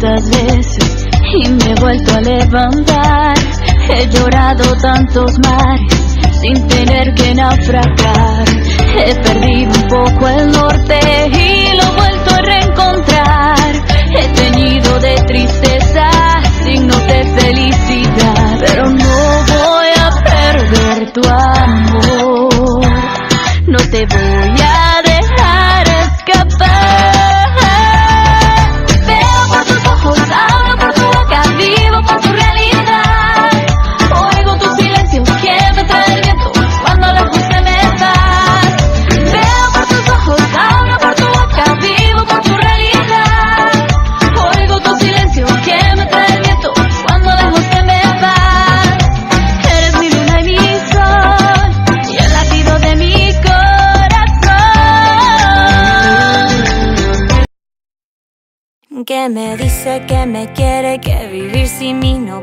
tantas veces y me he vuelto a levantar. He llorado tantos mares sin tener que naufragar. He perdido un poco el norte y lo he vuelto a reencontrar. He teñido de tristeza signos de felicidad, pero no voy a perder tu amor. No te voy a dejar escapar. Veo por tus ojos, hablo por tu boca, vivo por tu realidad. Oigo tu silencio que me trae el viento cuando lejos te me vas. Veo por tus ojos, hablo por tu boca, vivo por tu realidad. Oigo tu silencio que me trae el viento cuando lejos te me vas. Eres mi luna y mi sol y el latido de mi corazón. Que me dice que me quiere, que vivir sin mí no